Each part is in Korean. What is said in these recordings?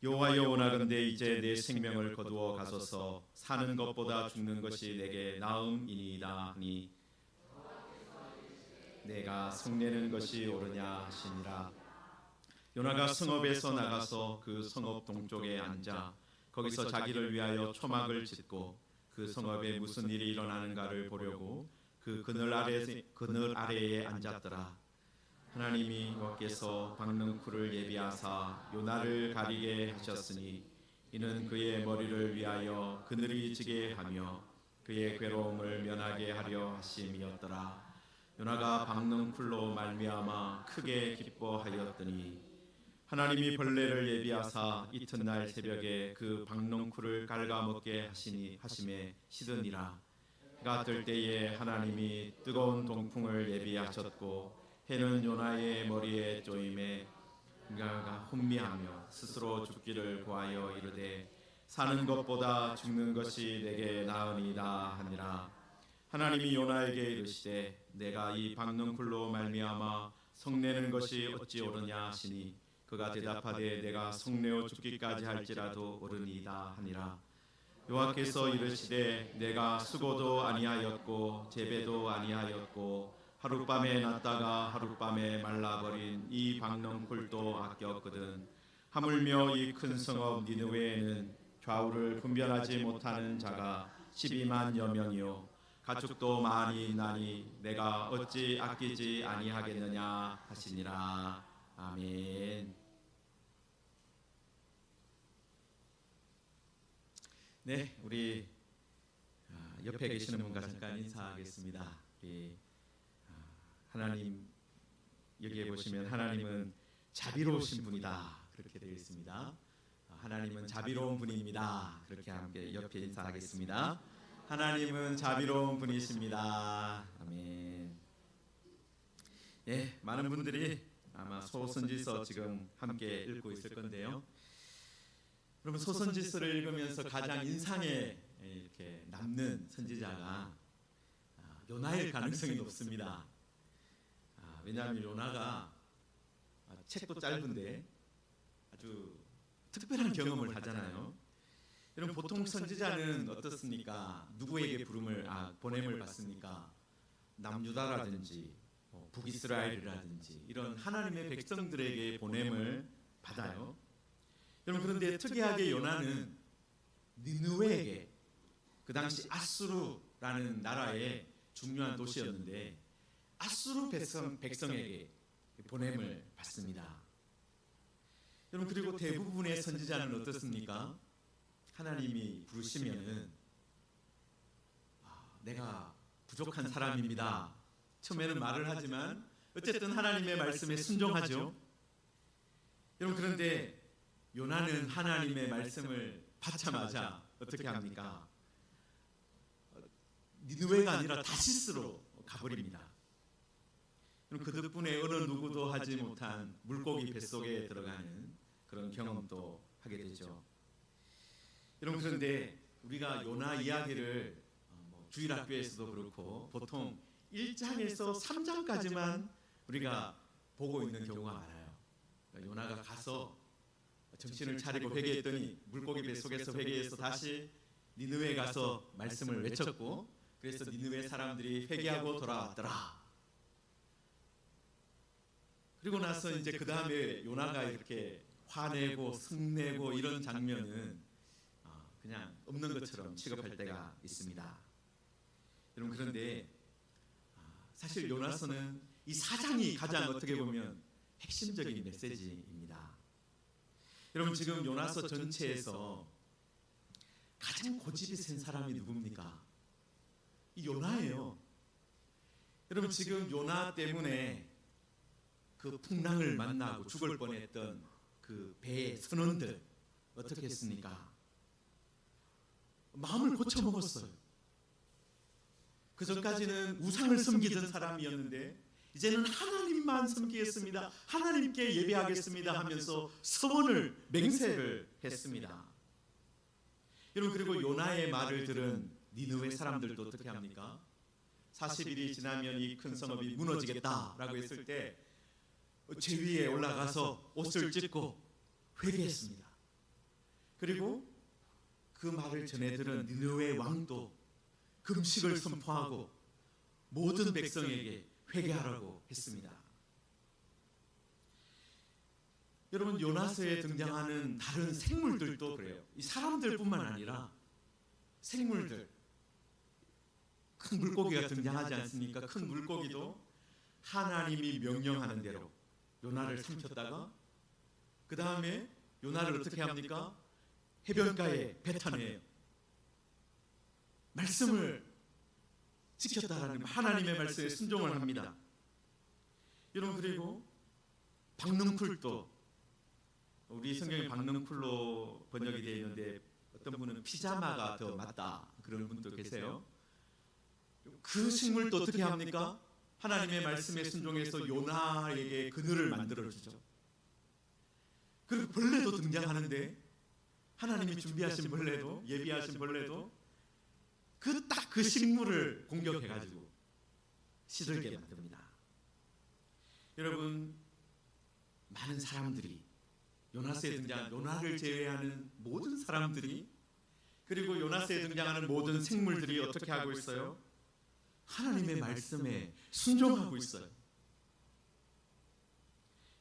여호와여, 원하건대 이제 내 생명을 거두어 가소서. 사는 것보다 죽는 것이 내게 나음이니이다 하니 내가 성내는 것이 옳으냐 하시니라. 요나가 성읍에서 나가서 그 성읍 동쪽에 앉아 거기서 자기를 위하여 초막을 짓고 그 성읍에 무슨 일이 일어나는가를 보려고 그 그늘 아래에 앉았더라. 하나님이 여호와께서 박능쿨을 예비하사 요나를 가리게 하셨으니 이는 그의 머리를 위하여 그늘이 지게 하며 그의 괴로움을 면하게 하려 하심이었더라. 요나가 박능쿨로 말미암아 크게 기뻐하였더니 하나님이 벌레를 예비하사 이튿날 새벽에 그 박능쿨을 갉아먹게 하심에 시드니라. 해가 뜰 때에 하나님이 뜨거운 동풍을 예비하셨고 해는 요나의 머리에 쪼임에 그가 혼미하며 스스로 죽기를 고하여 이르되 사는 것보다 죽는 것이 내게 나으니이다 하니라. 하나님이 요나에게 이르시되 내가 이 박능쿨로 말미암아 성내는 것이 어찌 옳으냐 하시니 그가 대답하되 내가 성내어 죽기까지 할지라도 옳으니이다 하니라. 여호와께서 이르시되 내가 수고도 아니하였고 재배도 아니하였고 하룻밤에 났다가 하룻밤에 말라버린 이 박능쿨도 아꼈거든. 하물며 이 큰 성읍 니느웨에는 좌우를 분별하지 못하는 자가 12만여 명이요 가축도 많이 있나니 내가 어찌 아끼지 아니하겠느냐 하시니라. 아멘. 네, 우리 옆에 계시는 분과 잠깐 인사하겠습니다. 하나님, 여기에 보시면 하나님은 자비로우신 분이다 그렇게 되어 있습니다. 하나님은 자비로운 분입니다. 그렇게 함께 옆에 인사하겠습니다. 하나님은 자비로운 분이십니다. 아멘. 예, 많은 분들이 아마 소선지서 지금 함께 읽고 있을 건데요. 여러분, 소선지서를 읽으면서 가장 인상에 이렇게 남는 선지자가 요나일 가능성이 높습니다. 왜냐하면 요나가 책도 짧은데 아주 특별한 경험을 하잖아요. 여러분, 보통 선지자는 어떻습니까? 누구에게 보냄을 받습니까? 남유다라든지 북이스라엘이라든지 이런 하나님의 백성들에게 보냄을 받아요. 여러분, 그런데 특이하게 요나는 니느웨에게, 그 당시 아수르라는 나라의 중요한 도시였는데 아수르 백성에게 보냄을 받습니다. 여러분, 그리고 대부분의 선지자는 어떻습니까? 하나님이 부르시면은 내가 부족한 사람입니다. 처음에는 말을 하지만 어쨌든 하나님의 말씀에 순종하죠. 여러분, 그런데 요나는 하나님의 말씀을 받자마자 어떻게 합니까? 니느웨가 아니라 다시스로 가버립니다. 그 덕분에 어느 누구도 하지 못한 물고기 뱃속에 들어가는 그런 경험도 하게 되죠. 여러분, 그런데 우리가 요나 이야기를 주일학교에서도 그렇고 보통 1장에서 3장까지만 우리가 보고 있는 경우가 많아요. 그러니까 요나가 가서 정신을 차리고 회개했더니 물고기 뱃속에서 회개해서 다시 니느웨에 가서 말씀을 외쳤고, 그래서 니느웨 사람들이 회개하고 돌아왔더라. 그리고 나서 이제 그 다음에 요나가 이렇게 화내고 성내고 이런 장면은 그냥 없는 것처럼 취급할 때가 있습니다. 여러분, 그런데 사실 요나서는 이 4장이 가장 어떻게 보면 핵심적인 메시지입니다. 여러분, 지금 요나서 전체에서 가장 고집이 센 사람이 누굽니까? 이 요나예요. 여러분, 지금 요나 때문에 그 풍랑을 만나고 죽을 뻔했던 그 배의 선원들 어떻게 했습니까? 마음을 고쳐먹었어요. 그 전까지는 우상을 섬기던 사람이었는데 이제는 하나님만 섬기겠습니다, 하나님께 예배하겠습니다 하면서 서원을, 맹세를 했습니다. 여러분, 그리고 요나의 말을 들은 니느웨 사람들도 어떻게 합니까? 40일이 지나면 이 큰 성읍이 무너지겠다라고 했을 때 제위에 올라가서 옷을 찢고 회개했습니다. 그리고 그 말을 전해 들은 니느웨 왕도 금식을 선포하고 모든 백성에게 회개하라고 했습니다. 여러분, 요나서에 등장하는 다른 생물들도 그래요. 이 사람들뿐만 아니라 생물들, 큰 물고기가 등장하지 않습니까? 큰 물고기도 하나님이 명령하는 대로 요나를 삼켰다가 그 다음에 요나를 어떻게 합니까? 해변가에 뱉어내요. 말씀을 지켰다라는, 하나님의 말씀에 순종을 합니다. 여러분, 그리고 박능쿨도, 우리 성경에 박능쿨로 번역이 되어 있는데 어떤 분은 피자마가 더 맞다 그런 분도 계세요. 그 식물도 어떻게 합니까? 하나님의 말씀에 순종해서 요나에게 그늘을 만들어주죠. 그리고 벌레도 등장하는데 하나님이 준비하신 벌레도, 예비하신 벌레도 딱 그 식물을 공격해가지고 시들게 만듭니다. 여러분, 많은 사람들이, 요나서에 등장한 요나를 제외하는 모든 사람들이, 그리고 요나서에 등장하는 모든 생물들이 어떻게 하고 있어요? 하나님의 말씀에 순종하고 있어요.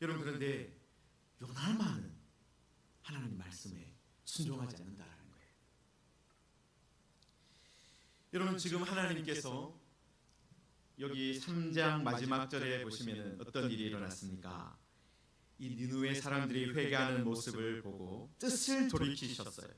여러분, 그런데 요나만은 하나님 말씀에 순종하지 않는다라는 거예요. 여러분, 지금 하나님께서 여기 3장 마지막 절에 보시면 어떤 일이 일어났습니까? 이 니느웨 사람들이 회개하는 모습을 보고 뜻을 돌이키셨어요.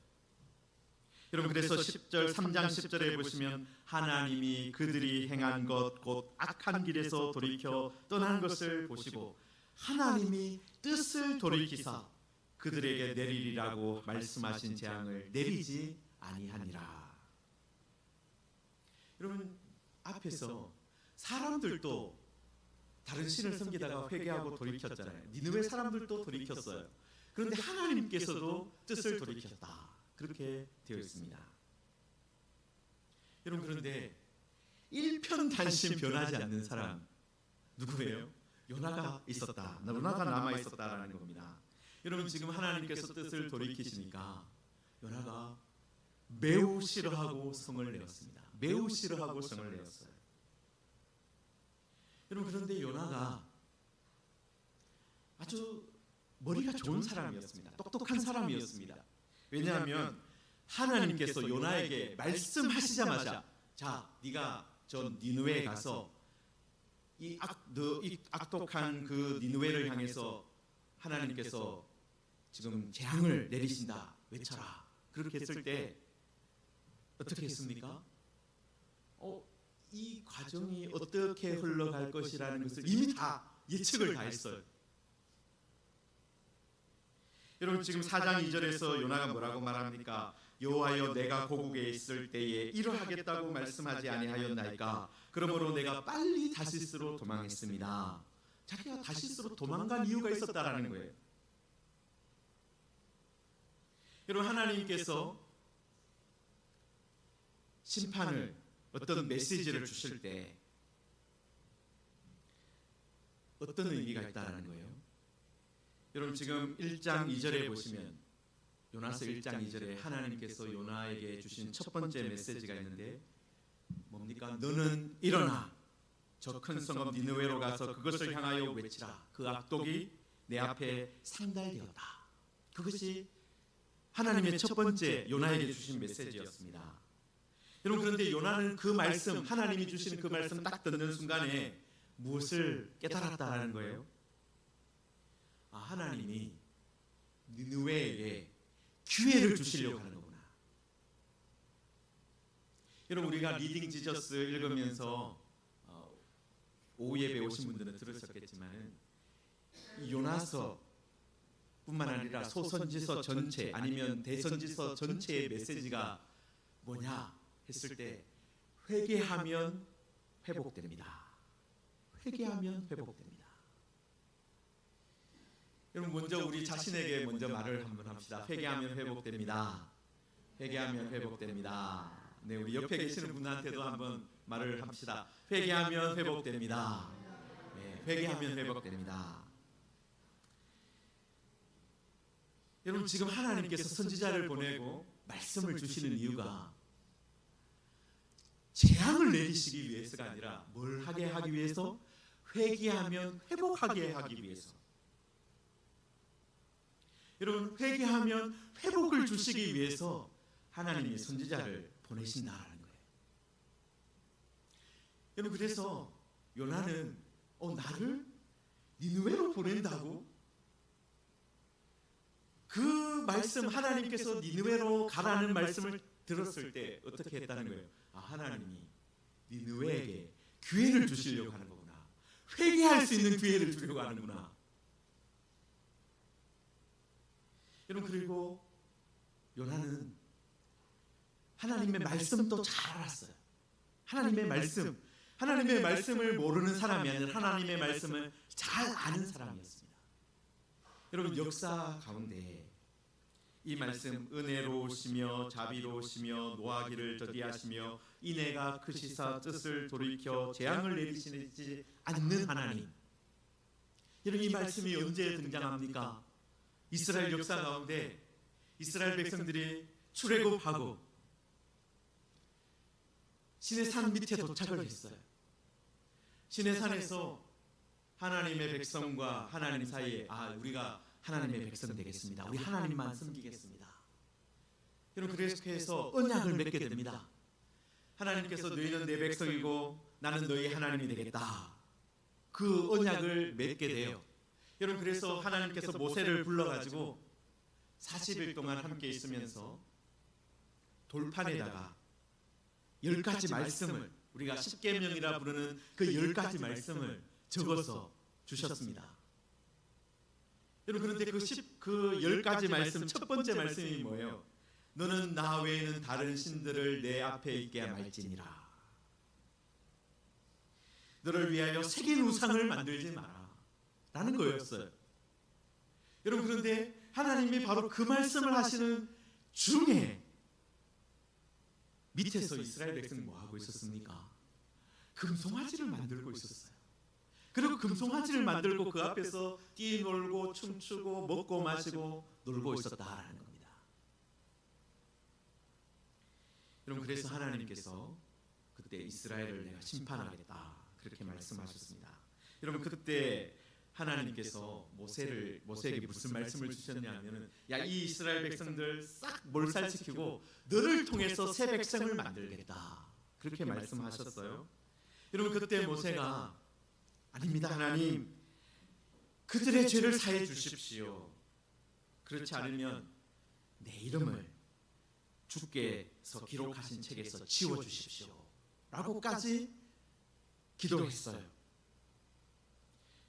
여러분, 그래서 10절, 3장 10절에 보시면 하나님이 그들이 행한 것 곧 악한 길에서 돌이켜 떠난 것을 보시고 하나님이 뜻을 돌이키사 그들에게 내리리라고 말씀하신 재앙을 내리지 아니하니라. 여러분, 앞에서 사람들도 다른 신을 섬기다가 회개하고 돌이켰잖아요. 니느웨 사람들도 돌이켰어요. 그런데 하나님께서도 뜻을 돌이켰다, 그렇게 되어 있습니다. 여러분, 그런데 일편단심 변하지 않는 사람 누구예요? 요나가 있었다, 요나가 남아 있었다라는 겁니다. 여러분, 지금 하나님께서 뜻을 돌이키시니까 요나가 매우 싫어하고 성을 내었습니다. 매우 싫어하고 성을 내었어요. 여러분, 그런데 요나가 아주 머리가 좋은 사람이었습니다. 똑똑한 사람이었습니다. 왜냐하면 하나님께서 요나에게 말씀하시자마자, 자, 네가 저 니느웨에 가서 이 악독한 그 니느웨를 향해서 하나님께서 지금 재앙을 내리신다 외쳐라, 그렇게 했을 때 어떻게 했습니까? 이 과정이 어떻게 흘러갈 것이라는 것을 이미 다 예측을 다 했어요. 여러분, 지금 4장 2절에서 요나가 뭐라고 말합니까? 여호와여, 내가 고국에 있을 때에 이러하겠다고 말씀하지 아니하였나이까? 그러므로 내가 빨리 다시스로 도망했습니다. 자기가 다시스로 도망간 이유가 있었다라는 거예요. 여러분, 하나님께서 심판을, 어떤 메시지를 주실 때 어떤 의미가 있다라는 거예요. 여러분, 지금 1장 2절에 보시면, 요나서 1장 2절에 하나님께서 요나에게 주신 첫 번째 메시지가 있는데 뭡니까? 너는 일어나 저 큰 성읍 니느웨로 가서 그것을 향하여 외치라. 그 악독이 내 앞에 상달되었다. 그것이 하나님의 첫 번째 요나에게 주신 메시지였습니다. 여러분, 그런데 요나는 그 말씀, 하나님이 주시는 그 말씀 딱 듣는 순간에 무엇을 깨달았다는 거예요? 하나님이 니느웨에게 기회를 주시려고 하는 거구나. 여러분, 우리가 리딩 지저스 읽으면서 오후 예배 오신 분들은 들으셨겠지만, 요나서 뿐만 아니라 소선지서 전체, 아니면 대선지서 전체의 메시지가 뭐냐 했을 때, 회개하면 회복됩니다. 회개하면 회복됩니다. 여러분, 먼저 우리 자신에게 먼저 말을 한번 합시다. 회개하면 회복됩니다. 회개하면 회복됩니다. 네, 우리 옆에 계시는 분한테도 한번 말을 합시다. 회개하면 회복됩니다. 네, 회개하면 회복됩니다. 여러분 지금 하나님께서 선지자를 보내고 말씀을 주시는 이유가 재앙을 내리시기 위해서가 아니라 뭘 하게 하기 위해서? 회개하면 회복하게 하기 위해서. 여러분 회개하면 회복을 주시기 위해서 하나님이 선지자를 보내신다라는 거예요. 여러분 그래서 요나는 나를 니느웨로 보낸다고? 그 말씀 하나님께서 니느웨로 가라는 말씀을 들었을 때 어떻게 했다는 거예요? 하나님이 니느웨에게 기회를 주시려고 하는 거구나. 회개할 수 있는 기회를 주려고 하는구나. 여러분 그리고 요나는 하나님의 말씀도 잘 알았어요. 하나님의 말씀을 모르는 사람이 아니라 하나님의 말씀을 잘 아는 사람이었습니다. 여러분 역사 가운데 이 말씀 은혜로우시며 자비로우시며 노하기를 더디하시며 인애가 크시사 뜻을 돌이켜 재앙을 내리시지 않는 하나님. 여러분 이 말씀이 언제 등장합니까? 이스라엘 역사 가운데 이스라엘 백성들이 출애굽하고 시내산 밑에 도착을 했어요. 시내산에서 하나님의 백성과 하나님 사이에 우리가 하나님의 백성 되겠습니다. 우리 하나님만 섬기겠습니다. 여러분 그렇게 해서 언약을 맺게 됩니다. 하나님께서 너희는 내 백성이고 나는 너희 하나님이 되겠다. 그 언약을 맺게 돼요. 여러분 그래서 하나님께서 모세를 불러가지고 40일 동안 함께 있으면서 돌판에다가 10가지 말씀을, 우리가 십계명이라 부르는 그 10가지 말씀을 적어서 주셨습니다. 여러분 그런데 그 10가지 말씀 첫 번째 말씀이 뭐예요? 너는 나 외에는 다른 신들을 내 앞에 있게 말지니라. 너를 위하여 새긴 우상을 만들지 마라 라는 거였어요. 여러분 그런데 하나님이 바로 그 말씀을 하시는 중에 밑에서 이스라엘 백성이 뭐 하고 있었습니까? 금송아지를 만들고 있었어요. 그리고 금송아지를 만들고 그 앞에서 뛰놀고 춤추고 먹고 마시고 놀고 있었다라는 겁니다. 여러분 그래서 하나님께서 그때 이스라엘을 내가 심판하겠다 그렇게 말씀하셨습니다. 여러분 그때 하나님께서 모세에게 무슨 말씀을 주셨냐면은 이 이스라엘 백성들 싹 몰살시키고 너를 통해서 새 백성을 만들겠다 그렇게 말씀하셨어요. 여러분 그때 모세가 아닙니다 하나님, 그들의 죄를 사해 주십시오. 그렇지 않으면 내 이름을 주께서 기록하신 책에서 지워주십시오 라고까지 기도했어요.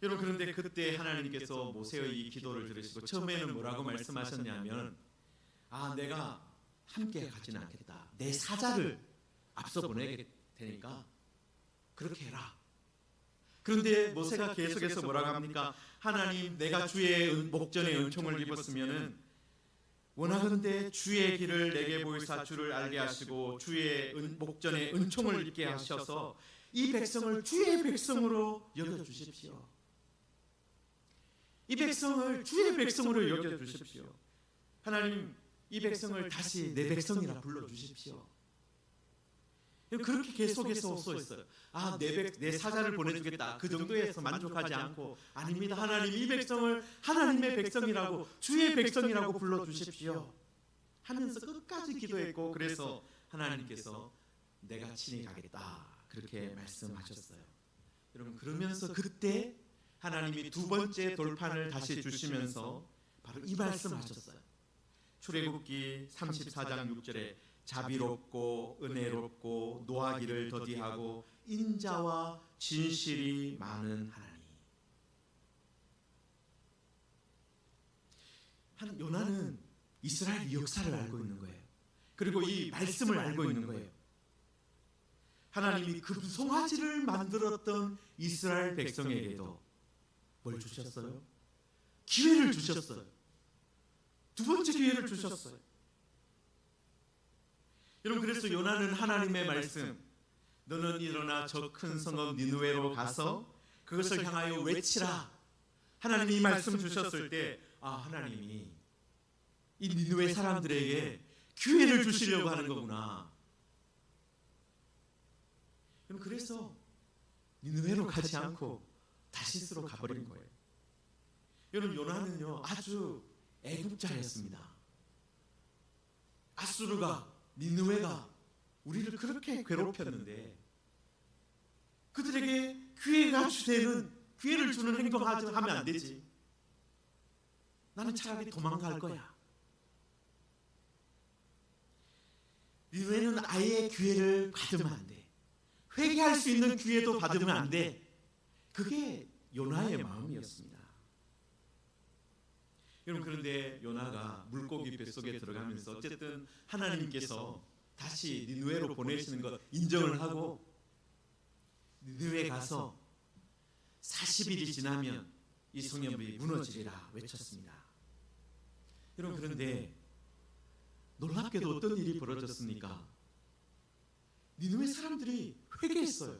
여러분 그런데 그때 하나님께서 모세의 이 기도를 들으시고 처음에는 뭐라고 말씀하셨냐면 내가 함께 가지는 않겠다. 내 사자를 앞서 보내게 되니까 그렇게 해라. 그런데 모세가 계속해서 뭐라고 합니까? 하나님, 내가 주의 목전에 은총을 입었으면은 원하건대 주의 길을 내게 보이사 주를 알게 하시고 주의 목전에 은총을 입게 하셔서 이 백성을 주의 백성으로 여겨주십시오. 이 백성을 주의 백성으로 여겨주십시오. 하나님, 이 백성을 다시 내 백성이라 불러주십시오. 그렇게 계속해서 쏘였어요. 내 사자를 보내주겠다 그 정도에서 만족하지 않고 아닙니다 하나님, 이 백성을 하나님의 백성이라고 주의 백성이라고 불러주십시오 하면서 끝까지 기도했고, 그래서 하나님께서 내가 친히 가겠다 그렇게 말씀하셨어요. 여러분 그러면서 그때 하나님이 두 번째 돌판을 다시 주시면서 바로 이 말씀하셨어요. 출애굽기 34장 6절에 자비롭고 은혜롭고 노하기를 더디하고 인자와 진실이 많은 하나님. 요나는 이스라엘 역사를 알고 있는 거예요. 그리고 이 말씀을 알고 있는 거예요. 하나님이 금송아지를 만들었던 이스라엘 백성에게도 뭘 주셨어요? 기회를 주셨어요. 두 번째 기회를 주셨어요. 여러분 그래서 요나는 하나님의 말씀, 너는 일어나 저 큰 성읍 니느웨로 가서 그것을 향하여 외치라. 하나님이 이 말씀 주셨을 때 하나님이 이 니느웨 사람들에게 기회를 주시려고 하는 거구나. 그래서 니느웨로 가지 않고 다시스로 가버린 거예요. 여러분, 요나는요 아주 애국자였습니다. 아수르가, 니느웨가 우리를 그렇게 괴롭혔는데 그들에게 기회를 주는 행동하면 안 되지. 나는 차라리 도망갈 거야. 니느웨는 아예 기회를 받으면 안 돼. 회개할 수 있는 기회도 받으면 안 돼. 그게 요나의 마음이었습니다. 여러분, 그런데 요나가 물고기 뱃속에 들어가면서 어쨌든 하나님께서 다시 니느웨로 보내시는 것 인정을 하고 니느웨에 가서 40일이 지나면 이 성읍이 무너지리라 외쳤습니다. 여러분, 그런데 놀랍게도 어떤 일이 벌어졌습니까? 니느웨 사람들이 회개했어요.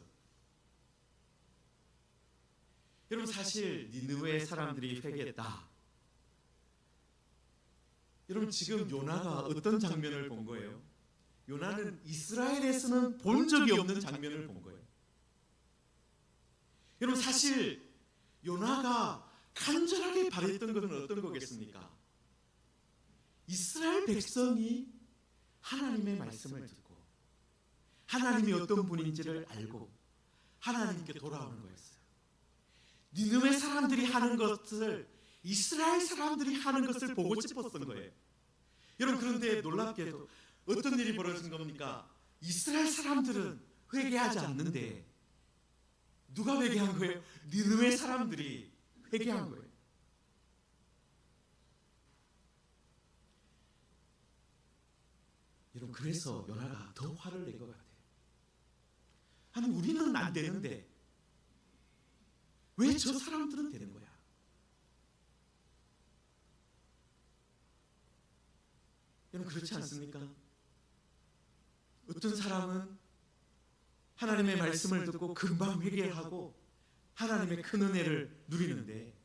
여러분, 사실 니느웨 사람들이 회개했다. 여러분, 지금 요나가 어떤 장면을 본 거예요? 요나는 이스라엘에서는 본 적이 없는 장면을 본 거예요. 여러분, 사실 요나가 간절하게 바랬던 것은 어떤 거겠습니까? 이스라엘 백성이 하나님의 말씀을 듣고 하나님이 어떤 분인지를 알고 하나님께 돌아오는 거였어요. 니느웨 사람들이 하는 것을 이스라엘 사람들이 하는 것을 보고 싶었던 거예요. 여러분, 그런데 놀랍게도 어떤 일이 벌어진 겁니까? 이스라엘 사람들은 회개하지 않는데 누가 회개한 거예요? 니느웨 사람들이 회개한 거예요. 여러분, 그래서 요나가 더 화를 낸 것 같아요. 아니, 우리는 안 되는데 왜 저 사람들은 되는 거야? 여러분, 그렇지 않습니까? 어떤 사람은 하나님의 말씀을 듣고 금방 회개하고 하나님의 큰 은혜를 누리는데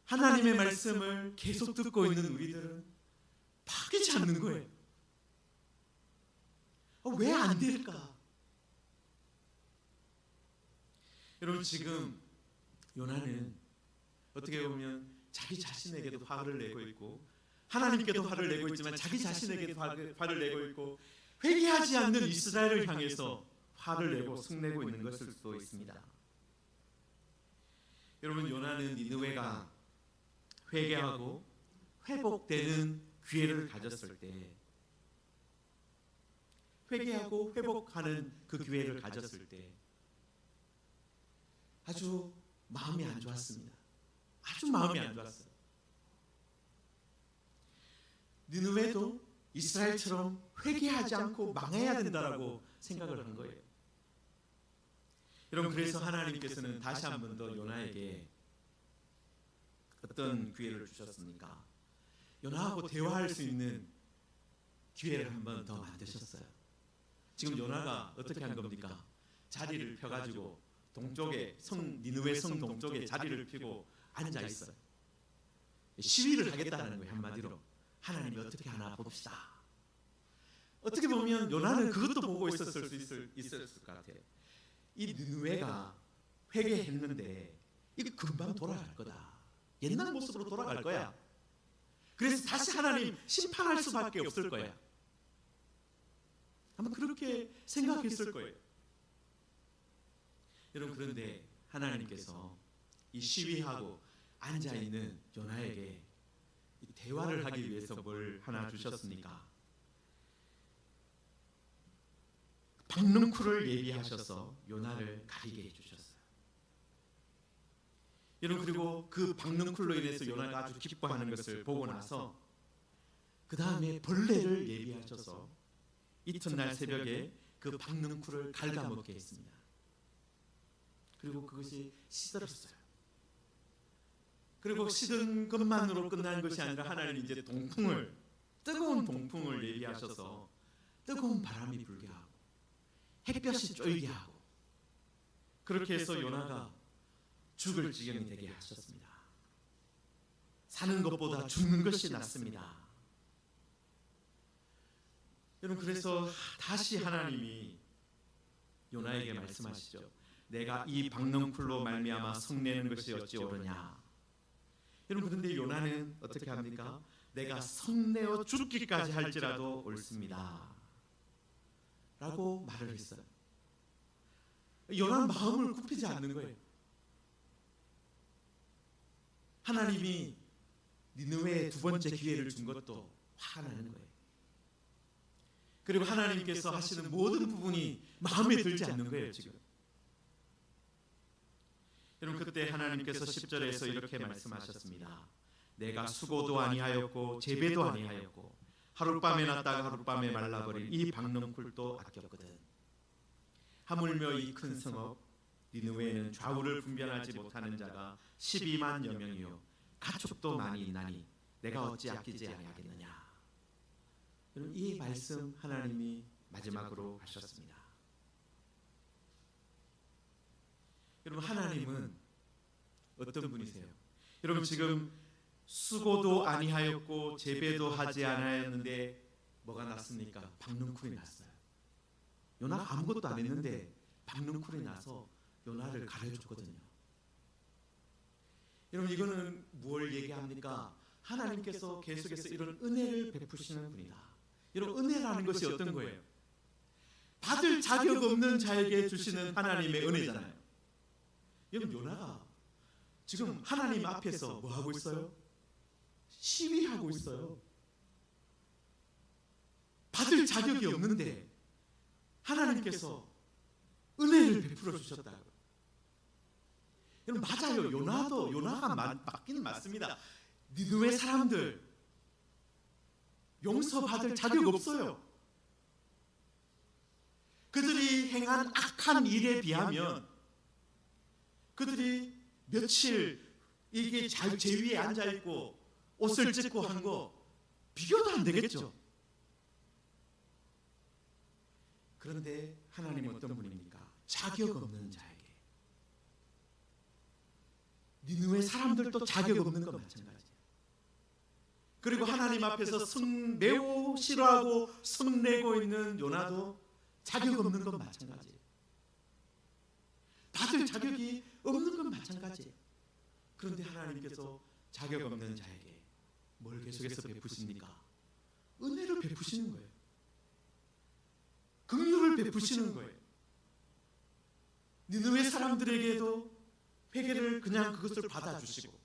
하나님의 말씀을 계속 듣고 있는 우리들은 바뀌지 않는 거예요. 왜 안 될까? 여러분, 지금 요나는 어떻게 보면 자기 자신에게도 화를 내고 있고 하나님께도 화를 내고 있지만 자기 자신에게도 화를 내고 있고 회개하지 않는 이스라엘을 향해서 화를 내고 승내고 있는 것일 수도 있습니다. 여러분, 요나는 니느웨가 회개하고 회복되는 기회를 가졌을 때, 회개하고 회복하는 그 기회를 가졌을 때 아주 마음이 안 좋았습니다. 아주 마음이 안 좋았어요. 니느웨도 이스라엘처럼 회개하지 않고 망해야 된다라고 생각을 한 거예요. 여러분, 그래서 하나님께서는 다시 한 번 더 요나에게 어떤 기회를 주셨습니까? 요나하고 대화할 수 있는 기회를 한 번 더 만드셨어요. 지금 요나가 어떻게 한 겁니까? 자리를 펴가지고 동쪽에 니느웨 성 동쪽에 자리를 펴고 앉아 있어요. 시위를 하겠다는 거예요. 한마디로 하나님이 어떻게 하나 봅시다. 어떻게 보면 요나는 그것도 보고 있었을 것 같아요. 이 니느웨가 회개했는데 이거 금방 돌아갈 거다. 옛날 모습으로 돌아갈 거야. 그래서 다시 하나님 심판할 수밖에 없을 거야. 아마 그렇게 생각했을 거예요. 여러분, 그런데 하나님께서 이 시위하고 앉아있는 요나에게 대화를 하기 위해서 뭘 하나 주셨습니까? 박능쿨을 예비하셔서 요나를 가리게 해주셨어요. 여러분, 그리고 그 박능쿨로 인해서 요나가 아주 기뻐하는 것을 보고 나서 그 다음에 벌레를 예비하셔서 이튿날 새벽에 그 박능쿨을 갉아먹게 했습니다. 그리고 그것이 시들었어요. 그리고 시든 것만으로 끝난 것이 아니라 하나님 이제 뜨거운 동풍을 예비하셔서 뜨거운 바람이 불게 하고 햇볕이 쫄게 하고 그렇게 해서 요나가 죽을 지경이 되게 하셨습니다. 사는 것보다 죽는 것이 낫습니다. 여러분, 그래서 다시 하나님이 요나에게 말씀하시죠. 내가 이 박넝쿨로 말미암아 성내는 것이 어찌 옳으냐. 여러분, 그런데 요나는 어떻게 합니까? 내가 성내어 죽기까지 할지라도 옳습니다 라고 말을 했어요. 요나는 마음을 굽히지 않는 거예요. 하나님이 니느웨에 두 번째 기회를 준 것도 화가 나는 거예요. 그리고 하나님께서 하시는 모든 부분이 마음에 들지 않는 거예요, 지금. 여러분, 그때 하나님께서 10절에서 이렇게 말씀하셨습니다. 내가 수고도 아니하였고 재배도 아니하였고 하룻밤에 났다가 하룻밤에 말라버린 이 박넝쿨도 아꼈거든. 하물며 이 큰 성읍 니느웨에는 좌우를 분별하지 못하는 자가 12만여 명이요 가축도 많이 있나니 내가 어찌 아끼지 아니하겠느냐. 여러분, 이 말씀 하나님이 마지막으로 하셨습니다. 여러분, 하나님은 어떤 분이세요? 여러분, 지금 수고도 아니하였고 재배도 하지 않았는데 뭐가 났습니까? 박넝쿨이 났어요. 요나가 아무것도 안 했는데 박넝쿨이 나서 요나를 가려줬거든요. 여러분, 이거는 뭘 얘기합니까? 하나님께서 계속해서 이런 은혜를 베푸시는 분이다. 여러분, 은혜라는 것이 어떤 거예요? 받을 자격 없는 자에게 주시는 하나님의 은혜잖아요. 여러분, 요나가 지금 하나님 앞에서 뭐 하고 있어요? 시위하고 있어요. 받을 자격이 없는데 하나님께서 은혜를 베풀어 주셨다고. 여러분, 맞아요. 요나가 맞긴 맞습니다. 니느웨 사람들 용서받을 자격 없어요. 그들이 행한 악한 일에 비하면 그들이 며칠 이게 제 위에 앉아 있고 옷을 찢고 한 거 비교도 안 되겠죠. 그런데 하나님은 어떤 분입니까? 자격 없는 자에게. 니느웨 사람들도 자격 없는 것 마찬가지예요. 그리고 하나님 앞에서 매우 싫어하고 성내고 있는 요나도 자격 없는 것 마찬가지예요. 받을 자격이 없는 것 마찬가지예요. 그런데 하나님께서 자격 없는 자에게 뭘 계속해서 베푸십니까? 은혜를 베푸시는 거예요. 긍휼을 베푸시는 거예요. 니느웨 사람들에게도 회개를 그냥 그것을 받아주시고,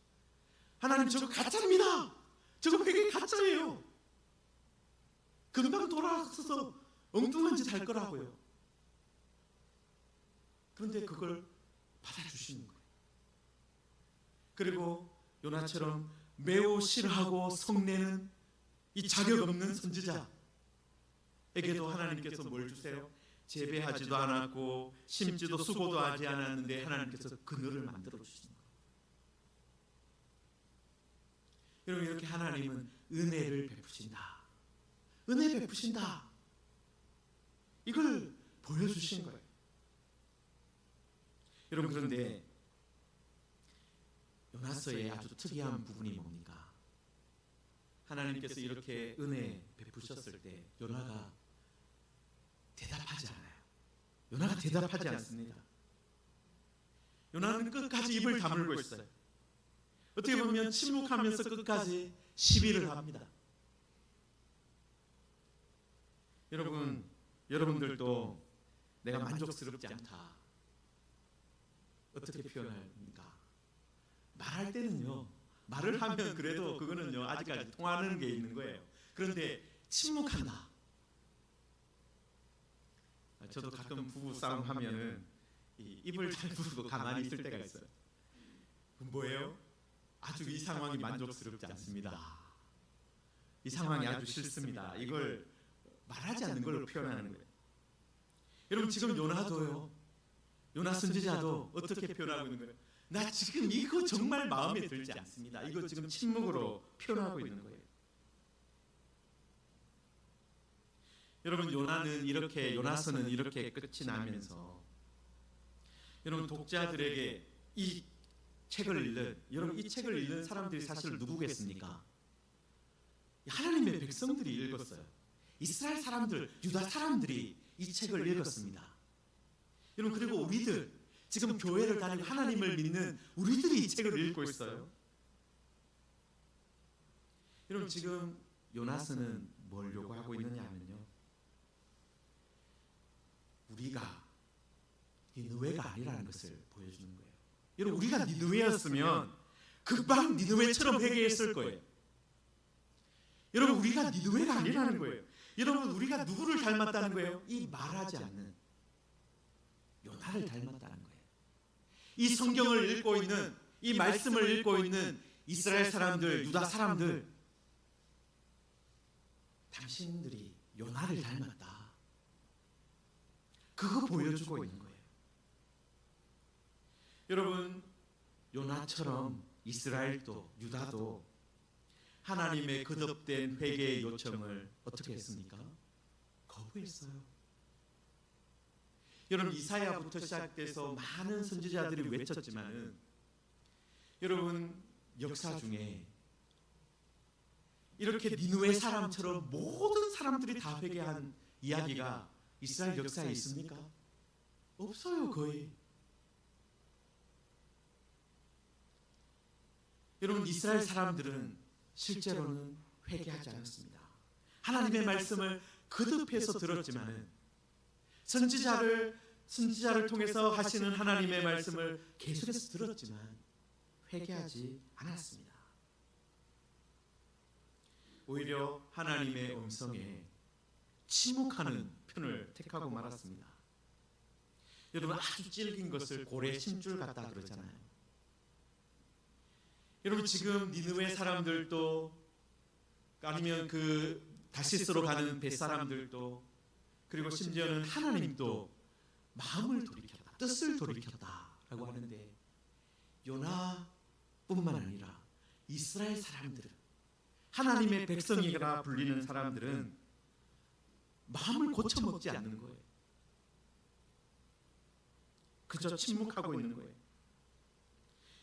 하나님 저거 가짜입니다. 저거 회개 가짜예요. 금방 돌아서서 엉뚱한 짓 할 거라고요. 그런데 그걸 받아주시는 거예요. 그리고 요나처럼 매우 싫어하고 성내는 이 자격 없는 선지자에게도 하나님께서 뭘 주세요? 재배하지도 않았고 심지도 수고도 하지 않았는데 하나님께서 그늘을 만들어 주시는 거예요. 여러분, 이렇게 하나님은 은혜를 베푸신다. 은혜 베푸신다. 이걸 보여주신 거예요. 여러분, 그런데 요나서의 아주 특이한 부분이 뭡니까? 하나님께서 이렇게 은혜 베푸셨을 때 요나가 대답하지 않아요. 요나가 대답하지 않습니다. 요나는 끝까지 입을 다물고 있어요. 어떻게 보면 침묵하면서 끝까지 시비를 합니다. 여러분들도 내가 만족스럽지 않다, 어떻게 표현합니까? 말할 때는요, 말을 하면 그래도 그거는요 아직까지 통하는 게 있는 거예요. 그런데 침묵한다. 저도 가끔 부부 싸움 하면은 입을 잘 부르고 가만히 있을 때가 있어요. 그럼 뭐예요? 아주 이 상황이 만족스럽지 않습니다. 이 상황이 아주 싫습니다. 이걸 말하지 않는 걸로 표현하는 거예요. 여러분, 지금 요나도요, 요나 선지자도 어떻게 표현하고 있는 거예요? 나 지금 이거 정말 마음에 들지 않습니다. 이거 지금 침묵으로 표현하고 있는 거예요. 여러분, 요나서는 이렇게 끝이 나면서 여러분, 독자들에게 이 책을 읽는, 여러분 이 책을 읽는 사람들이 사실 누구겠습니까? 하나님의 백성들이 읽었어요. 이스라엘 사람들, 유다 사람들이 이 책을 읽었습니다. 여러분, 그리고 우리들, 지금 교회를 다니고 하나님을 믿는 우리들이 이 책을 읽고 있어요. 여러분, 지금 요나스는 뭘 요구하고 있느냐 하면요, 우리가 니느웨가 아니라는 것을 보여주는 거예요. 여러분, 우리가 니느웨였으면 금방 니느웨처럼 회개했을 거예요. 여러분, 우리가 니느웨가 아니라는 거예요. 여러분, 우리가 누구를 닮았다는 거예요? 이 말하지 않는 요나를 닮았다는 거예요. 이 성경을 읽고 있는, 이 말씀을 읽고 있는 이스라엘 사람들, 유다 사람들, 당신들이 요나를 닮았다, 그거 보여주고 있는 거예요. 여러분, 요나처럼 이스라엘도 유다도 하나님의 거듭된 회개의 요청을 어떻게 했습니까? 거부했어요. 여러분, 이사야부터 시작돼서 많은 선지자들이 외쳤지만은, 여러분, 역사 중에 이렇게 니느웨 사람처럼 모든 사람들이 다 회개한 이야기가 이스라엘 역사에 있습니까? 없어요, 거의. 여러분, 이스라엘 사람들은 실제로는 회개하지 않았습니다. 하나님의 말씀을 거듭해서 들었지만은, 선지자를 통해서 하시는 하나님의 말씀을 계속해서 들었지만 회개하지 않았습니다. 오히려 하나님의 음성에 침묵하는 편을 택하고 말았습니다. 여러분, 아주 질긴 것을 고래 심줄 같다 그러잖아요. 여러분, 지금 니느웨 사람들도, 아니면 그 다시스로 가는 벳사람들도, 그리고 심지어는 하나님도 마음을 돌이켰다, 뜻을 돌이켰다라고 하는데, 요나뿐만 아니라 이스라엘 사람들은, 하나님의 백성이라 불리는 사람들은 마음을 고쳐먹지 않는 거예요. 그저 침묵하고 있는 거예요.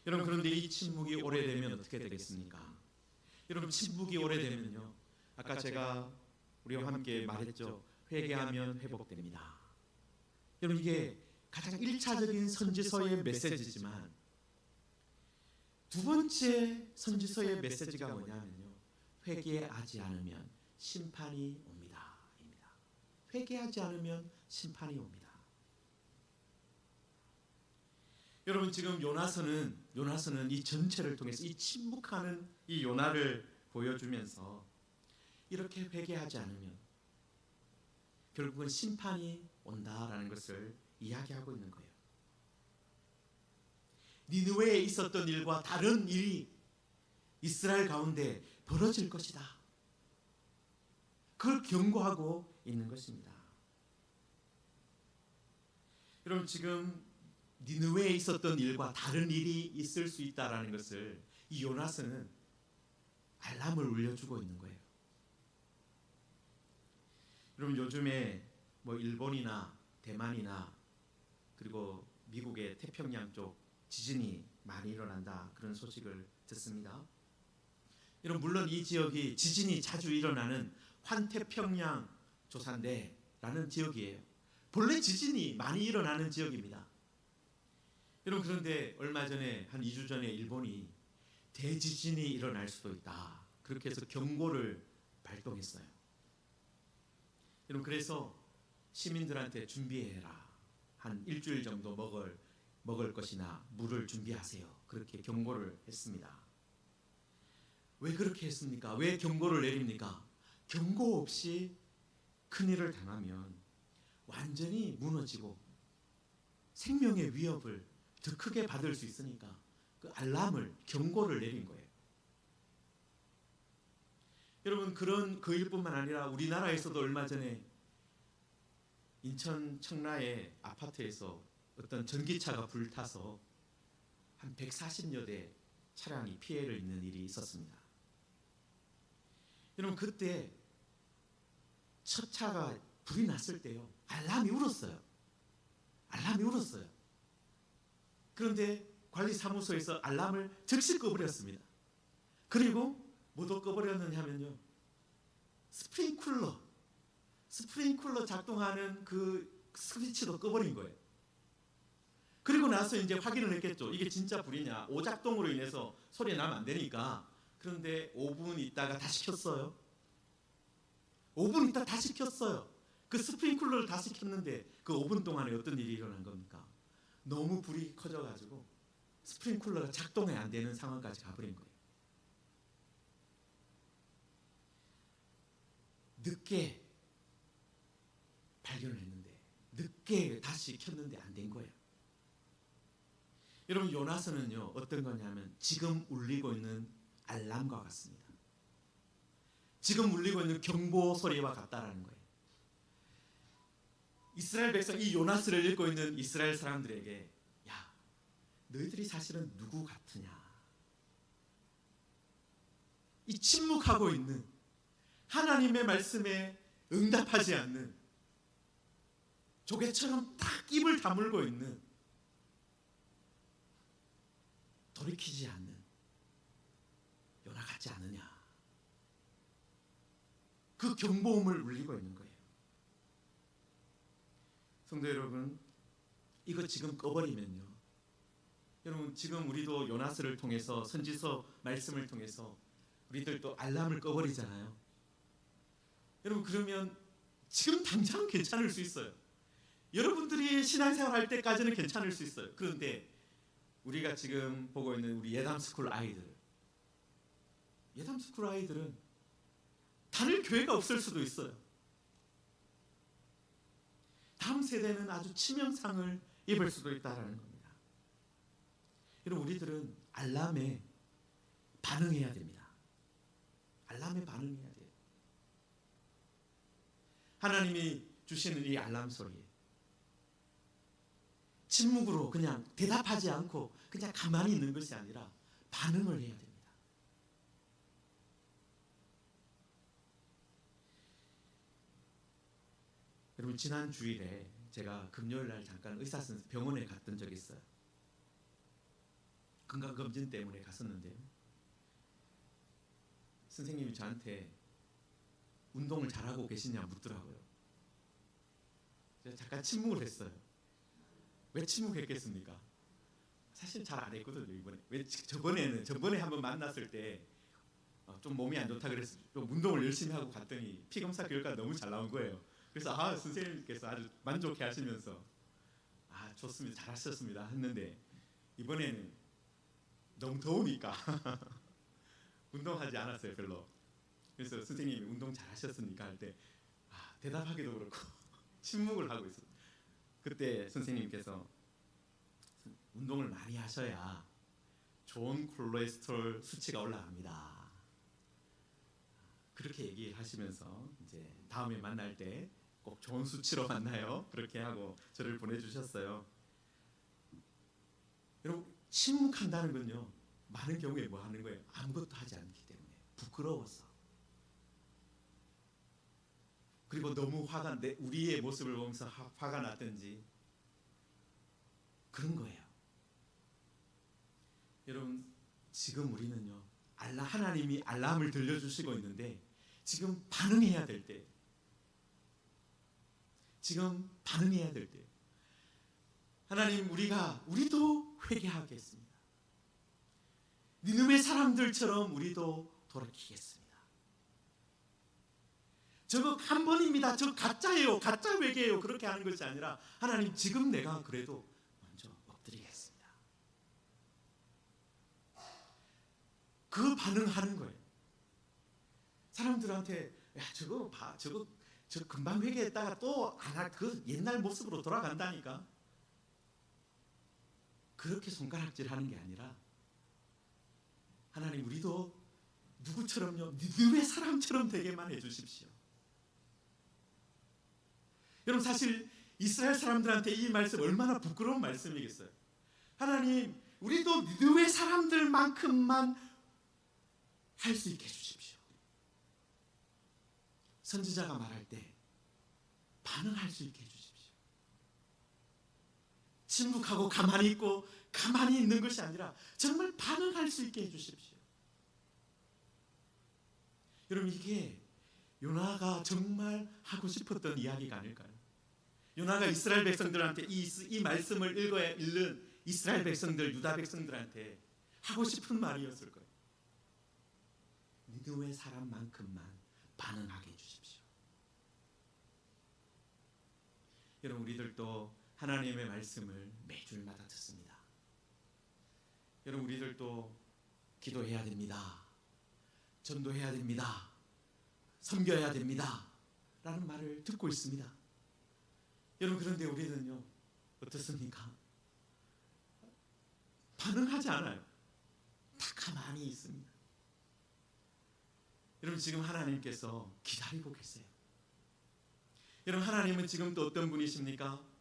여러분, 그런데 이 침묵이 오래되면 어떻게 되겠습니까? 여러분, 침묵이 오래되면요, 아까 제가 우리와 함께 말했죠. 회개하면 회복됩니다. 여러분, 이게 가장 1차적인 선지서의 메시지지만, 두 번째 선지서의 메시지가 뭐냐면요, 회개하지 않으면 심판이 옵니다. 회개하지 않으면 심판이 옵니다. 여러분, 지금 요나서는 이 전체를 통해서 이 침묵하는 이 요나를 보여주면서, 이렇게 회개하지 않으면 결국은 심판이 온다라는 것을 이야기하고 있는 거예요. 니느웨에 있었던 일과 다른 일이 이스라엘 가운데 벌어질 것이다, 그걸 경고하고 있는 것입니다. 여러분, 지금 니느웨에 있었던 일과 다른 일이 있을 수 있다라는 것을 이 요나서는 알람을 울려주고 있는 거예요. 여러분, 요즘에 뭐 일본이나 대만이나 그리고 미국의 태평양 쪽 지진이 많이 일어난다, 그런 소식을 듣습니다. 여러분, 물론 이 지역이 지진이 자주 일어나는 환태평양 조산대라는 지역이에요. 본래 지진이 많이 일어나는 지역입니다. 여러분, 그런데 얼마 전에, 한 2주 전에 일본이 대지진이 일어날 수도 있다, 그렇게 해서 경고를 발동했어요. 여러분, 그래서 시민들한테 준비해라, 한 일주일 정도 먹을 것이나 물을 준비하세요, 그렇게 경고를 했습니다. 왜 그렇게 했습니까? 왜 경고를 내립니까? 경고 없이 큰일을 당하면 완전히 무너지고 생명의 위협을 더 크게 받을 수 있으니까 그 알람을, 경고를 내린 거예요. 여러분, 그 일뿐만 아니라 우리나라에서도 얼마 전에 인천 청라의 아파트에서 어떤 전기차가 불타서 한 140여 대 차량이 피해를 입는 일이 있었습니다. 여러분, 그때 첫 차가 불이 났을 때요, 알람이 울었어요. 그런데 관리사무소에서 알람을 즉시 꺼버렸습니다. 그리고 뭐도 꺼버렸느냐 하면요, 스프링쿨러 작동하는 그 스위치도 꺼버린 거예요. 그리고 나서 이제 확인을 했겠죠. 이게 진짜 불이냐, 오작동으로 인해서 소리 나면 안 되니까. 그런데 5분 있다가 다시 켰어요. 5분 있다 다시 켰어요. 그 스프링쿨러를 다시 켰는데 그 5분 동안에 어떤 일이 일어난 겁니까? 너무 불이 커져가지고 스프링쿨러가 작동이 안 되는 상황까지 가버린 거예요. 늦게 발견을 했는데, 늦게 다시 켰는데 안 된 거예요. 여러분, 요나서는요 어떤 거냐면 지금 울리고 있는 알람과 같습니다. 지금 울리고 있는 경보 소리와 같다라는 거예요. 이스라엘 백성, 이 요나스를 읽고 있는 이스라엘 사람들에게, 야, 너희들이 사실은 누구 같으냐? 이 침묵하고 있는, 하나님의 말씀에 응답하지 않는, 조개처럼 딱 입을 다물고 있는, 돌이키지 않는 요나 같지 않느냐? 그 경보음을 울리고 있는 거예요. 성도 여러분, 이거 지금 꺼버리면요, 여러분 지금 우리도 요나스를 통해서, 선지서 말씀을 통해서 우리들도 알람을 꺼버리잖아요. 여러분, 그러면 지금 당장은 괜찮을 수 있어요. 여러분들이 신앙생활 할 때까지는 괜찮을 수 있어요. 그런데 우리가 지금 보고 있는 우리 예담스쿨 아이들은 다닐 교회가 없을 수도 있어요. 다음 세대는 아주 치명상을 입을 수도 있다는 겁니다. 여러분, 우리들은 알람에 반응해야 됩니다. 알람에 반응해야 돼요. 하나님이 주시는 이 알람 소리에 침묵으로 그냥 대답하지 않고 그냥 가만히 있는 것이 아니라 반응을 해야 됩니다. 여러분, 지난 주일에 제가 금요일 날 잠깐 병원에 갔던 적이 있어요. 건강검진 때문에 갔었는데요, 선생님이 저한테 운동을 잘하고 계시냐 묻더라고요. 제가 잠깐 침묵을 했어요. 왜 침묵했겠습니까? 사실 잘 안 했거든요. 이번에. 왜 저번에 한번 만났을 때 좀 몸이 안 좋다 그래서 좀 운동을 열심히 하고 갔더니 피 검사 결과가 너무 잘 나온 거예요. 그래서 선생님께서 아주 만족해 하시면서 좋습니다, 잘하셨습니다 했는데, 이번에는 너무 더우니까 운동하지 않았어요, 별로. 그래서 선생님이 운동 잘하셨습니까 할 때 대답하기도 그렇고 침묵을 하고 있어요. 그때 선생님께서 운동을 많이 하셔야 좋은 콜레스테롤 수치가 올라갑니다, 그렇게 얘기하시면서 이제 다음에 만날 때 꼭 좋은 수치로 만나요, 그렇게 하고 저를 보내주셨어요. 여러분, 침묵한다는 건요, 많은 경우에 뭐 하는 거예요? 아무것도 하지 않기 때문에 부끄러워서, 그리고 너무 우리의 모습을 보면서 화가 났든지 그런 거예요. 여러분, 지금 우리는요, 하나님이 알람을 들려주시고 있는데 지금 반응해야 될 때, 하나님, 우리도 회개하겠습니다. 니느웨 사람들처럼 우리도 돌이키겠습니다. 저거 한 번입니다, 저 가짜예요, 가짜 회개예요, 그렇게 하는 것이 아니라, 하나님, 지금 내가 그래도 먼저 엎드리겠습니다. 그 반응하는 거예요. 사람들한테 저거 금방 회개했다가 또 그 옛날 모습으로 돌아간다니까, 그렇게 손가락질하는 게 아니라, 하나님, 우리도 누구처럼요, 니느웨 사람처럼 되게만 해주십시오. 여러분, 사실 이스라엘 사람들한테 이 말씀 얼마나 부끄러운 말씀이겠어요. 하나님, 우리도 니느웨 사람들만큼만 할 수 있게 해주십시오. 선지자가 말할 때 반응할 수 있게 해주십시오. 침묵하고 가만히 있고 가만히 있는 것이 아니라 정말 반응할 수 있게 해주십시오. 여러분, 이게 요나가 정말 하고 싶었던 이야기가 아닐까요? 요나가 이스라엘 백성들한테 이 말씀을 읽는 이스라엘 백성들, 유다 백성들한테 하고 싶은 말이었을 거예요. 니느웨 사람만큼만 반응하게 해주십시오. 여러분, 우리들도 하나님의 말씀을 매주일마다 듣습니다. 여러분, 우리들도 기도해야 됩니다. 전도해야 됩니다. 섬겨야 됩니다. 라는 말을 듣고 있습니다. 여러분, 그런데 우리는요, 어떻습니까? 반응하지 않아요. 다 가만히 있습니다. 여러분, 지금 하나님께서 기다리고 계세요. 여러분, 하나님은 지금 또 어떤 분이십니까?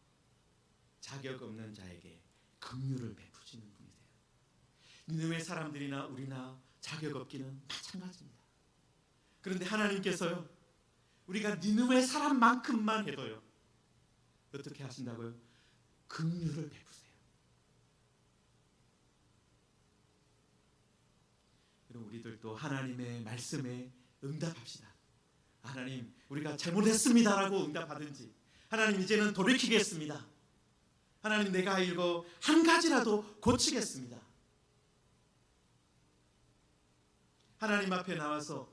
자격 없는 자에게 긍휼을 베푸시는 분이세요. 니느웨 사람들이나 우리나 자격 없기는 마찬가지입니다. 그런데 하나님께서요, 우리가 니느웨 사람만큼만 해도요, 어떻게 하신다고요? 긍휼을 베푸세요. 여러분, 우리들도 하나님의 말씀에 응답합시다. 하나님, 우리가 잘못했습니다라고 응답하든지, 하나님, 이제는 돌이키겠습니다. 하나님, 내가 이거 한 가지라도 고치겠습니다. 하나님 앞에 나와서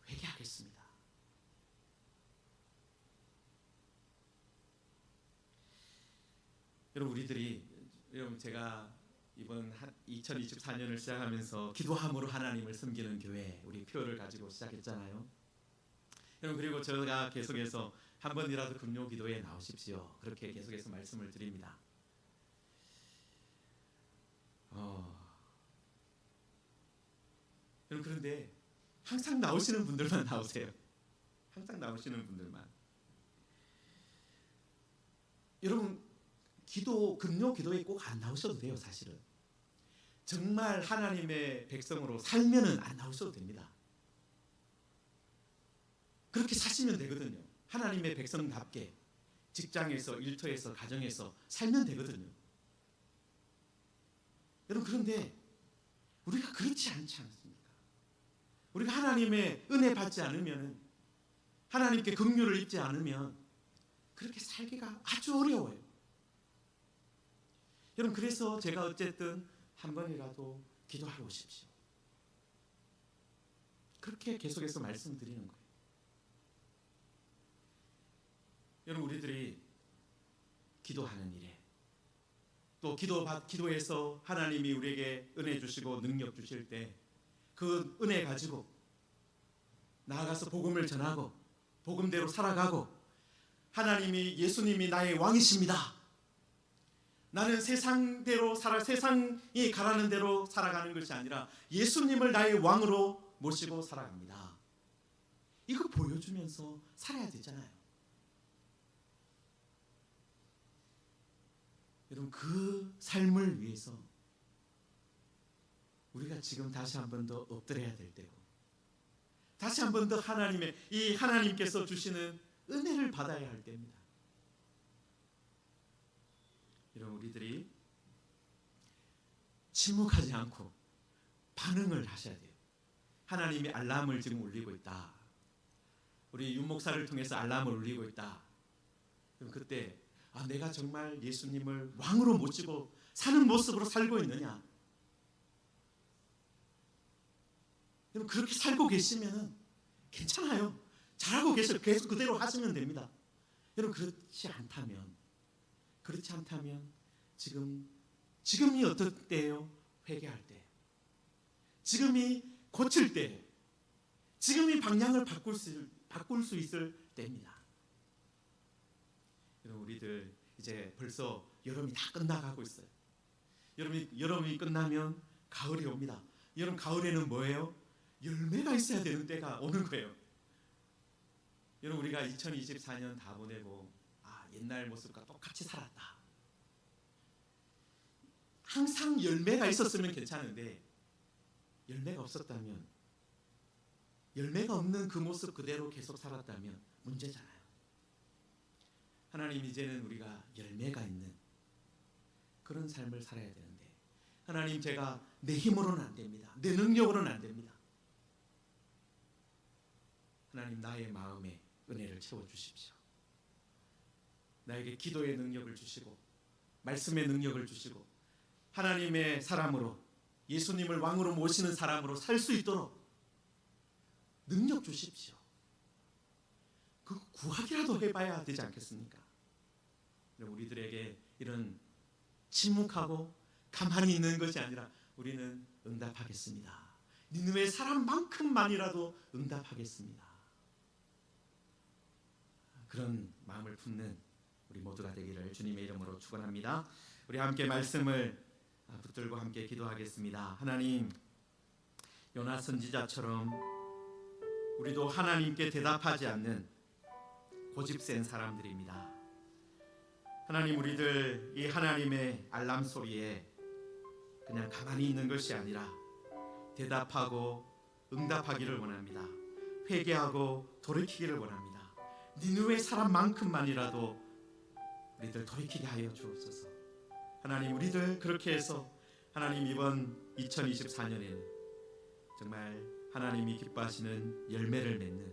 회개하겠습니다. 여러분, 제가 이번 2024년을 시작하면서 기도함으로 하나님을 섬기는 교회, 우리 표를 가지고 시작했잖아요. 여러분, 그리고 제가 계속해서 한 번이라도 금요 기도에 나오십시오. 그렇게 계속해서 말씀을 드립니다. 여러분, 그런데 항상 나오시는 분들만 나오세요. 항상 나오시는 분들만. 여러분, 금요 기도에 꼭 안 나오셔도 돼요. 사실은 정말 하나님의 백성으로 살면은 안 나오셔도 됩니다. 그렇게 사시면 되거든요. 하나님의 백성답게 직장에서, 일터에서, 가정에서 살면 되거든요. 여러분, 그런데 우리가 그렇지 않지 않습니까? 우리가 하나님의 은혜 받지 않으면, 하나님께 긍휼을 입지 않으면 그렇게 살기가 아주 어려워요. 여러분, 그래서 제가 어쨌든 한 번이라도 기도하러 오십시오. 그렇게 계속해서 말씀드리는 거예요. 여러분, 우리들이 기도하는 일에, 또 기도해서 하나님이 우리에게 은혜 주시고 능력 주실 때 그 은혜 가지고 나아가서 복음을 전하고 복음대로 살아가고, 하나님이, 예수님이 나의 왕이십니다. 나는 세상이 가라는 대로 살아가는 것이 아니라 예수님을 나의 왕으로 모시고 살아갑니다. 이거 보여주면서 살아야 되잖아요. 여러분, 그 삶을 위해서 우리가 지금 다시 한 번 더 엎드려야 될 때고, 다시 한 번 더 하나님께서 주시는 은혜를 받아야 할 때입니다. 여러분, 우리들이 침묵하지 않고 반응을 하셔야 돼요. 하나님이 알람을 지금 울리고 있다. 우리 윤 목사를 통해서 알람을 울리고 있다. 그럼 그때 내가 정말 예수님을 왕으로 모시고 사는 모습으로 살고 있느냐? 여러분, 그렇게 살고 계시면 괜찮아요. 잘하고 계셔. 계속 그대로 하시면 됩니다. 여러분, 그렇지 않다면 지금이 어떨 때예요? 회개할 때. 지금이 고칠 때. 지금이 방향을 바꿀 수 있을 때입니다. 여러분, 우리들 이제 벌써 여름이 다 끝나가고 있어요. 여름이 끝나면 가을이 옵니다. 여러분, 가을에는 뭐예요? 열매가 있어야 되는 때가 오는 거예요. 여러분, 우리가 2024년 다 보내고 옛날 모습과 똑같이 살았다. 항상 열매가 있었으면 괜찮은데 열매가 없었다면, 열매가 없는 그 모습 그대로 계속 살았다면 문제잖아요. 하나님, 이제는 우리가 열매가 있는, 그런 삶을 살아야 되는데 하나님, 제가 내 힘으로는 안 됩니다. 내 능력으로는 안 됩니다. 하나님, 나의 마음에 은혜를 채워주십시오. 나에게 기도의 능력을 주시고 말씀의 능력을 주시고 하나님의 사람으로, 예수님을 왕으로 모시는 사람으로 살 수 있도록 능력 주십시오. 그 구하기라도 해봐야 되지 않겠습니까? 우리들에게 이런 침묵하고 가만히 있는 것이 아니라 우리는 응답하겠습니다. 니느웨 사람만큼만이라도 응답하겠습니다. 그런 마음을 품는 우리 모두가 되기를 주님의 이름으로 축원합니다. 우리 함께 말씀을 붙들고 함께 기도하겠습니다. 하나님, 요나 선지자처럼 우리도 하나님께 대답하지 않는 고집센 사람들입니다. 하나님, 우리들 이 하나님의 알람 소리에 그냥 가만히 있는 것이 아니라 대답하고 응답하기를 원합니다. 회개하고 돌이키기를 원합니다. 니느웨 사람만큼만이라도 우리들 돌이키게 하여 주옵소서. 하나님, 우리들 그렇게 해서 하나님, 이번 2024년에는 정말 하나님이 기뻐하시는 열매를 맺는,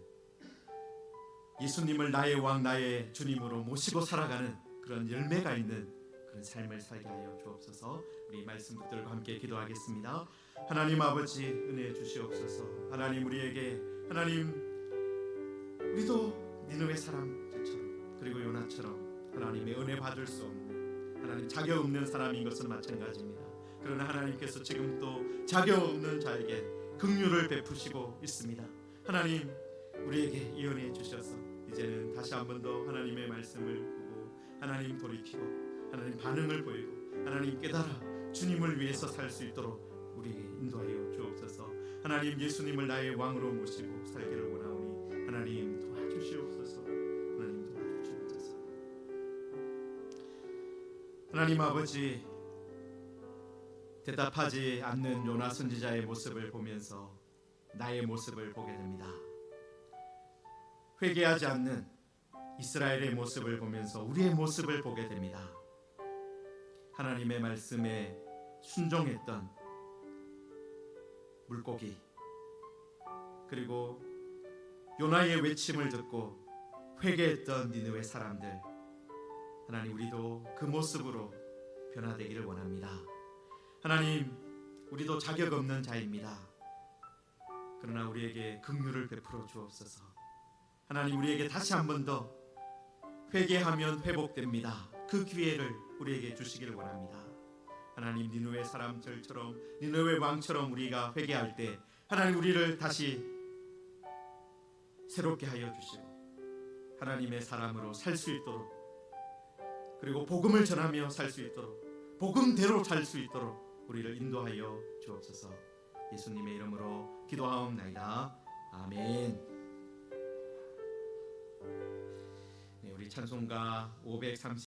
예수님을 나의 왕, 나의 주님으로 모시고 살아가는 그런 열매가 있는 그런 삶을 살게 하여 주옵소서. 우리 말씀 붙들고 함께 기도하겠습니다. 하나님 아버지, 은혜 주시옵소서. 하나님, 우리에게, 하나님, 우리도 니느웨 사람들처럼 그리고 요나처럼 하나님의 은혜 받을 수 없는, 하나님 자격 없는 사람인 것은 마찬가지입니다. 그러나 하나님께서 지금 또 자격 없는 자에게 긍휼을 베푸시고 있습니다. 하나님, 우리에게 이 은혜 주셔서 이제는 다시 한 번 더 하나님의 말씀을 보고 하나님 돌이키고 하나님 반응을 보이고 하나님 깨달아 주님을 위해서 살 수 있도록 우리에게 인도하여 주옵소서. 하나님, 예수님을 나의 왕으로 모시고 살기를 원하오니 하나님 도와주시옵소서. 하나님 도와주시옵소서. 하나님 아버지, 대답하지 않는 요나 선지자의 모습을 보면서 나의 모습을 보게 됩니다. 회개하지 않는 이스라엘의 모습을 보면서 우리의 모습을 보게 됩니다. 하나님의 말씀에 순종했던 물고기, 그리고 요나의 외침을 듣고 회개했던 니느웨 사람들, 하나님, 우리도 그 모습으로 변화되기를 원합니다. 하나님, 우리도 자격 없는 자입니다. 그러나 우리에게 긍휼을 베풀어 주옵소서. 하나님, 우리에게 다시 한 번 더 회개하면 회복됩니다. 그 기회를 우리에게 주시기를 원합니다. 하나님, 니느웨 사람들처럼, 니느웨 왕처럼 우리가 회개할 때 하나님, 우리를 다시 새롭게 하여 주시고 하나님의 사람으로 살 수 있도록, 그리고 복음을 전하며 살 수 있도록, 복음대로 살 수 있도록 우리를 인도하여 주옵소서. 예수님의 이름으로 기도하옵나이다. 아멘. 네, 우리 찬송가 530